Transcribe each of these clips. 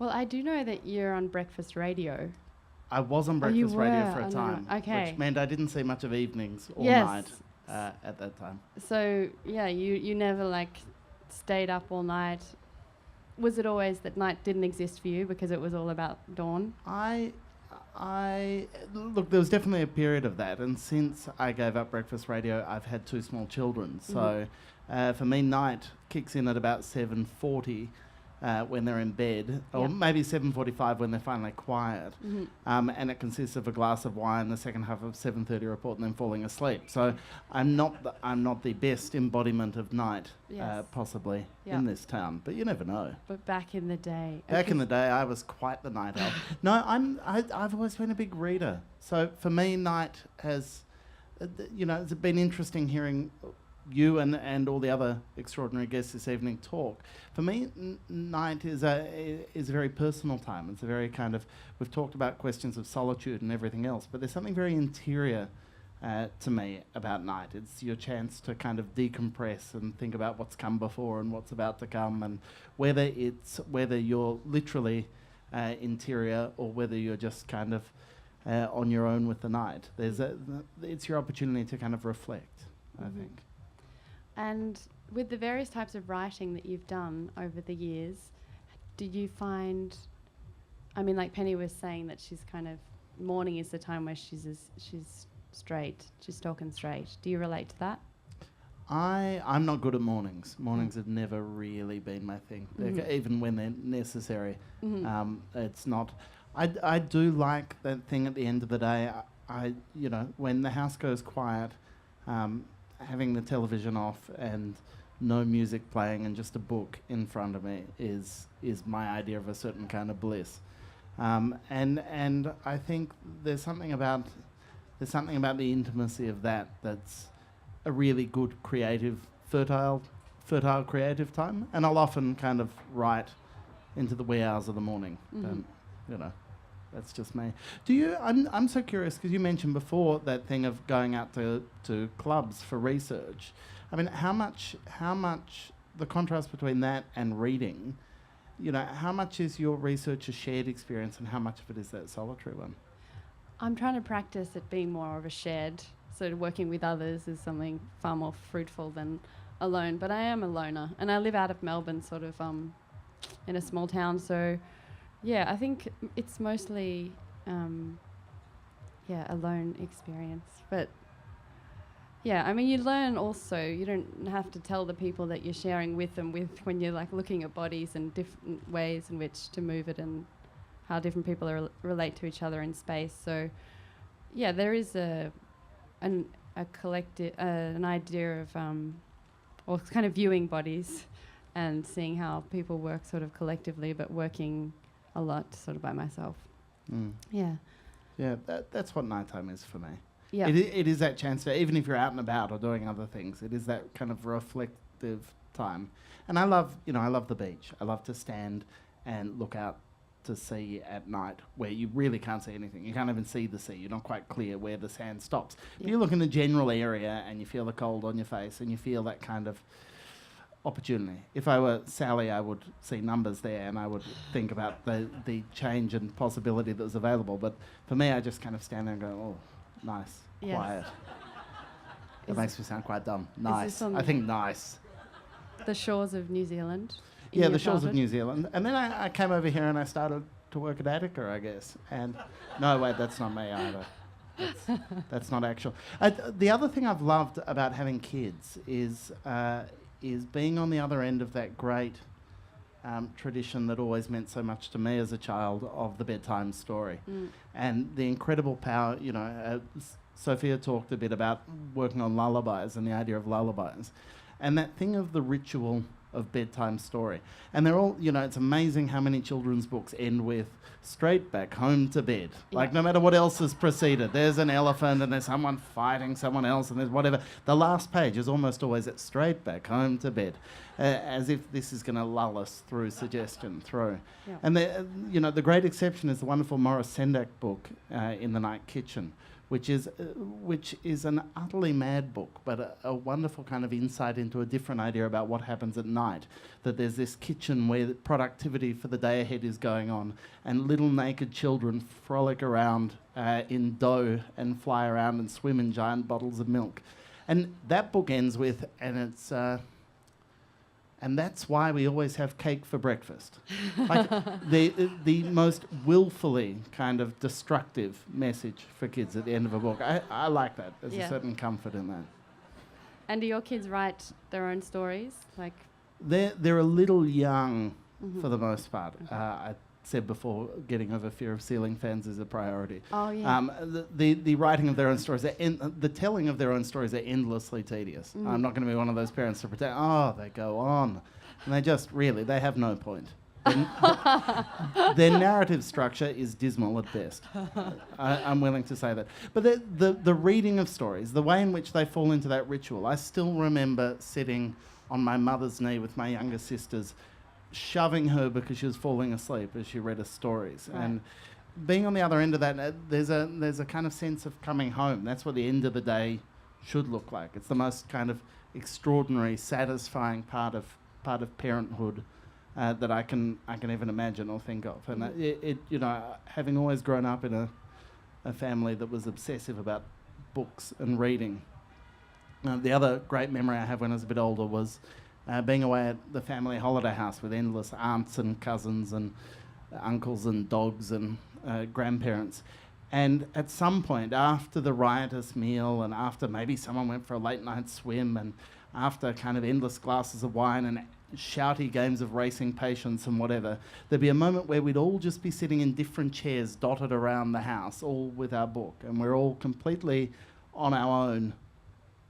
Well, I do know that you're on breakfast radio. I was on you breakfast radio were? for a Oh, no, time, no. Okay. which meant I didn't see much of evenings or Yes. night at that time. So, yeah, you never, like, stayed up all night. Was it always that night didn't exist for you because it was all about dawn? I look, there was definitely a period of that, and since I gave up breakfast radio, I've had two small children. So for me, night kicks in at about 7:40 when they're in bed, or maybe 7:45 when they're finally quiet. And it consists of a glass of wine, the second half of 7:30 report, and then falling asleep. So I'm not the best embodiment of night, possibly in this town, but you never know. But back in the day. Back in the day, I was quite the night owl. No, I've always been a big reader. So for me, night has, it's been interesting hearing you and all the other extraordinary guests this evening talk. For me, night is a very personal time. It's a very kind of, we've talked about questions of solitude and everything else, but there's something very interior to me about night. It's your chance to kind of decompress and think about what's come before and what's about to come, and whether you're literally interior or whether you're just kind of on your own with the night. It's your opportunity to kind of reflect, I think. And with the various types of writing that you've done over the years, did you find, I mean, like Penny was saying that she's kind of, morning is the time where she's straight, she's talking straight. Do you relate to that? I'm not good at mornings. Mornings have never really been my thing, even when they're necessary. It's not. I do like that thing at the end of the day. When the house goes quiet, having the television off and no music playing and just a book in front of me is my idea of a certain kind of bliss. And I think there's something about the intimacy of that's a really good creative, fertile creative time. And I'll often kind of write into the wee hours of the morning. That's just me. I'm so curious, because you mentioned before that thing of going out to clubs for research. I mean, how much the contrast between that and reading, how much is your research a shared experience and how much of it is that solitary one? I'm trying to practice it being more of a shared, so working with others is something far more fruitful than alone. But I am a loner, and I live out of Melbourne, sort of in a small town, so yeah, I think it's mostly a lone experience. But yeah, I mean, you learn also, you don't have to tell the people that you're sharing with them when you're like looking at bodies and different ways in which to move it and how different people relate to each other in space. So yeah, there is a collective, an idea of, or kind of viewing bodies and seeing how people work sort of collectively, but working a lot sort of by myself. Yeah, that's what nighttime is for me. Yeah, it is that chance to, even if you're out and about or doing other things, it is that kind of reflective time. And I love the beach. I love to stand and look out to sea at night where you really can't see anything. You can't even see the sea. You're not quite clear where the sand stops. If you look in the general area and you feel the cold on your face and you feel that kind of opportunity. If I were Sally, I would see numbers there and I would think about the change and possibility that was available. But for me, I just kind of stand there and go, oh, nice, quiet. That makes me sound quite dumb. Nice. I think nice. The shores of New Zealand. Yeah, the shores of New Zealand. And then I came over here and I started to work at Attica, I guess. And no, wait, that's not me either. That's not actual. The other thing I've loved about having kids is being on the other end of that great tradition that always meant so much to me as a child of the bedtime story. And the incredible power, Sophia talked a bit about working on lullabies and the idea of lullabies. And that thing of the ritual of bedtime story. And they're all, it's amazing how many children's books end with straight back home to bed. Like, no matter what else has preceded, there's an elephant and there's someone fighting someone else and there's whatever. The last page is almost always at straight back home to bed, as if this is going to lull us through suggestion through. And the great exception is the wonderful Morris Sendak book, In the Night Kitchen, which is an utterly mad book, but a wonderful kind of insight into a different idea about what happens at night. That there's this kitchen where the productivity for the day ahead is going on, and little naked children frolic around in dough and fly around and swim in giant bottles of milk. And that book ends with, and that's why we always have cake for breakfast. Like the most willfully kind of destructive message for kids at the end of a book. I like that. There's a certain comfort in that. And do your kids write their own stories? Like they're a little young Mm-hmm. for the most part. I said before, getting over fear of ceiling fans is a priority. Oh yeah. The writing of their own stories, the telling of their own stories are endlessly tedious. I'm not going to be one of those parents to pretend, oh, they go on. And they just really, they have no point. Their narrative structure is dismal at best. I'm willing to say that. But the reading of stories, the way in which they fall into that ritual, I still remember sitting on my mother's knee with my younger sisters, shoving her because she was falling asleep as she read us stories. Right. And being on the other end of that, there's a kind of sense of coming home. That's what the end of the day should look like. It's the most kind of extraordinary, satisfying part of parenthood that I can even imagine or think of. And it you know, having always grown up in a family that was obsessive about books and reading, the other great memory I have when I was a bit older was being away at the family holiday house with endless aunts and cousins and uncles and dogs and grandparents. And at some point, after the riotous meal and after maybe someone went for a late night swim and after kind of endless glasses of wine and shouty games of racing patience and whatever, there'd be a moment where we'd all just be sitting in different chairs dotted around the house, all with our book. And we're all completely on our own,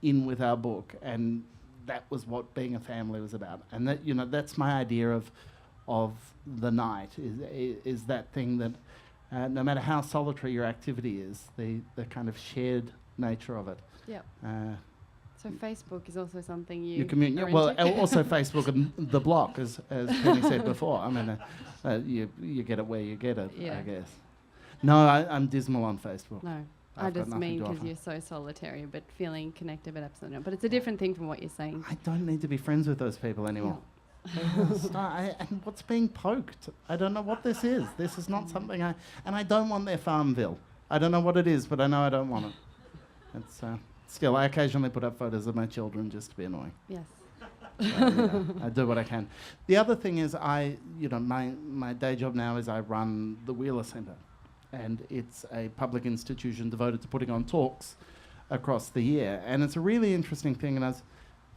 in with our book. And that was what being a family was about. And that, you know, that's my idea of the night, is that thing that no matter how solitary your activity is, the kind of shared nature of it. Yep. So Facebook is also something you communicate. Well, also Facebook and the block, as Penny said before. I mean, you get it where you get it, I guess. No, I'm dismal on Facebook. No, I just mean because you're so solitary, but feeling connected, but absolutely not. But it's a different thing from what you're saying. I don't need to be friends with those people anymore. And what's being poked? I don't know what this is. This is not something and I don't want their Farmville. I don't know what it is, but I know I don't want it. It's still, I occasionally put up photos of my children just to be annoying. Yes. I do what I can. The other thing is my day job now is I run the Wheeler Centre, and it's a public institution devoted to putting on talks across the year. And it's a really interesting thing, and I was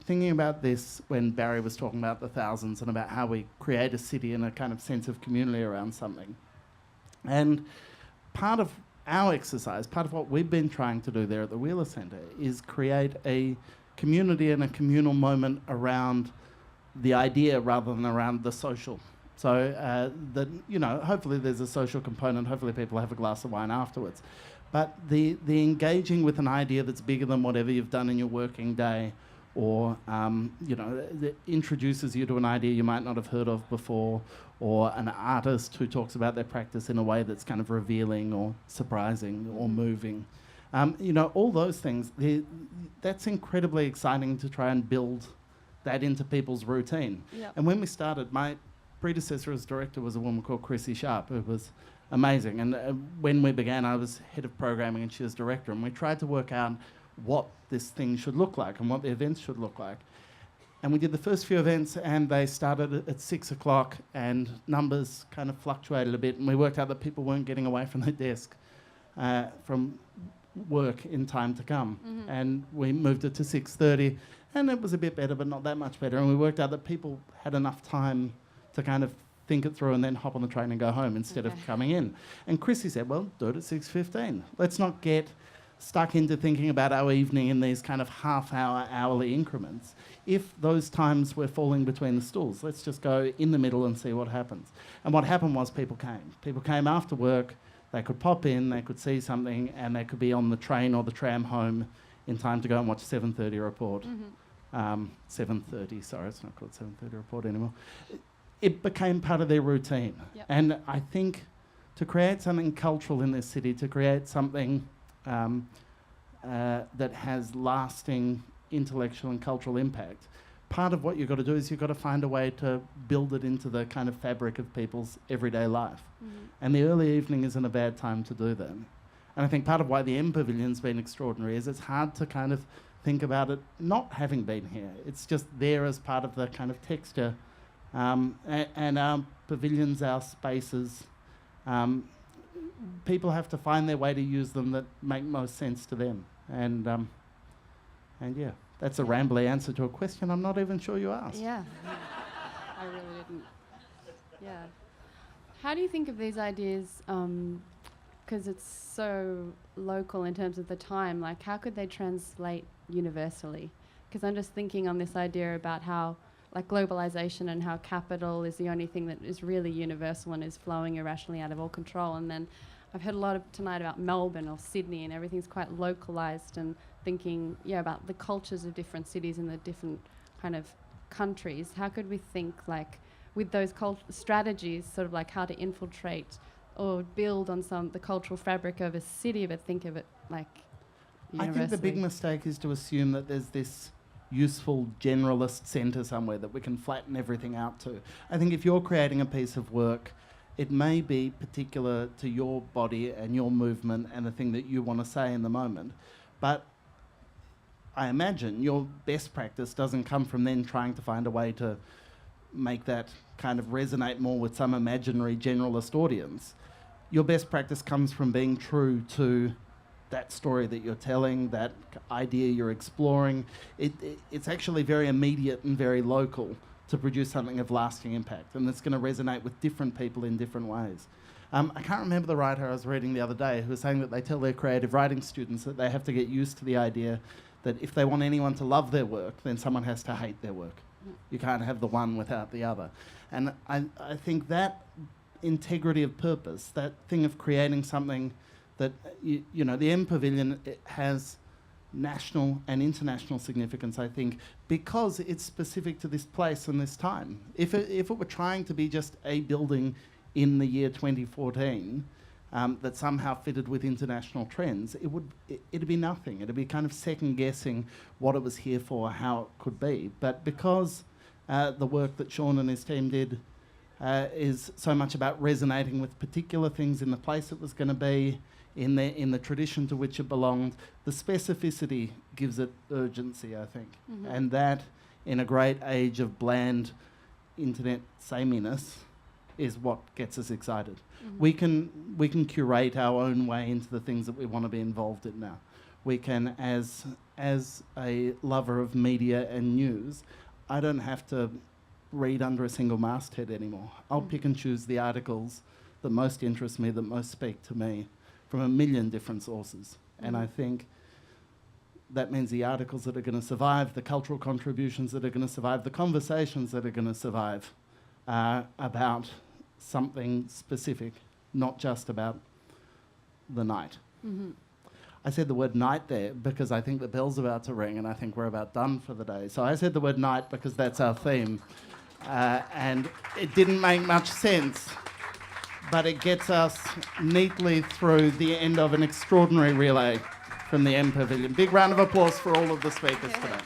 thinking about this when Barry was talking about the thousands and about how we create a city and a kind of sense of community around something. And part of our exercise, part of what we've been trying to do there at the Wheeler Centre is create a community and a communal moment around the idea rather than around the social. So that, you know, hopefully there's a social component, hopefully people have a glass of wine afterwards. But the engaging with an idea that's bigger than whatever you've done in your working day, or that introduces you to an idea you might not have heard of before, or an artist who talks about their practice in a way that's kind of revealing or surprising or moving. All those things, that's incredibly exciting to try and build that into people's routine. Yep. And when we started, my predecessor as director was a woman called Chrissy Sharp, who was amazing. And when we began, I was head of programming and she was director, and we tried to work out what this thing should look like and what the events should look like. And we did the first few events, and they started at 6 o'clock, and numbers kind of fluctuated a bit, and we worked out that people weren't getting away from their desk from work in time to come. Mm-hmm. And we moved it to 6:30, and it was a bit better, but not that much better. And we worked out that people had enough time to kind of think it through and then hop on the train and go home instead of coming in. And Chrissy said, well, do it at 6:15. Let's not get stuck into thinking about our evening in these kind of half-hour, hourly increments. If those times were falling between the stools, let's just go in the middle and see what happens. And what happened was people came. People came after work, they could pop in, they could see something, and they could be on the train or the tram home in time to go and watch 7:30 Report. Mm-hmm. 7:30, sorry, it's not called 7:30 Report anymore. It became part of their routine. Yep. And I think to create something cultural in this city, to create something that has lasting intellectual and cultural impact, part of what you've got to do is you've got to find a way to build it into the kind of fabric of people's everyday life. And the early evening isn't a bad time to do that. And I think part of why the MPavilion's been extraordinary is it's hard to kind of think about it not having been here. It's just there as part of the kind of texture. And our pavilions, our spaces, people have to find their way to use them that make most sense to them. And yeah, that's a rambly answer to a question I'm not even sure you asked. Yeah. I really didn't. Yeah. How do you think of these ideas, because it's so local in terms of the time, like how could they translate universally? Because I'm just thinking on this idea about how like globalization and how capital is the only thing that is really universal and is flowing irrationally out of all control. And then I've heard a lot of tonight about Melbourne or Sydney, and everything's quite localized, and thinking, yeah, about the cultures of different cities and the different kind of countries. How could we think like with those strategies, sort of like how to infiltrate or build on the cultural fabric of a city, but think of it like universally? I think the big mistake is to assume that there's this useful generalist centre somewhere that we can flatten everything out to. I think if you're creating a piece of work, it may be particular to your body and your movement and the thing that you want to say in the moment. But I imagine your best practice doesn't come from then trying to find a way to make that kind of resonate more with some imaginary generalist audience. Your best practice comes from being true to that story that you're telling, that idea you're exploring. It's actually very immediate and very local to produce something of lasting impact, and it's going to resonate with different people in different ways. I can't remember the writer I was reading the other day who was saying that they tell their creative writing students that they have to get used to the idea that if they want anyone to love their work, then someone has to hate their work. You can't have the one without the other. And I think that integrity of purpose, that thing of creating something that, you know, the MPavilion has national and international significance, I think, because it's specific to this place and this time. If it were trying to be just a building in the year 2014 that somehow fitted with international trends, it'd be nothing. It'd be kind of second guessing what it was here for, how it could be. But because the work that Sean and his team did is so much about resonating with particular things in the place it was going to be, in the tradition to which it belonged, the specificity gives it urgency, I think. And that, in a great age of bland internet sameness, is what gets us excited. We can curate our own way into the things that we want to be involved in now. We can, as a lover of media and news, I don't have to read under a single masthead anymore. I'll pick and choose the articles that most interest me, that most speak to me, from a million different sources. And I think that means the articles that are going to survive, the cultural contributions that are going to survive, the conversations that are going to survive are about something specific, not just about the night. I said the word night there because I think the bell's about to ring and I think we're about done for the day. So I said the word night because that's our theme. And it didn't make much sense, but it gets us neatly through the end of an extraordinary relay from the MPavilion. Big round of applause for all of the speakers today.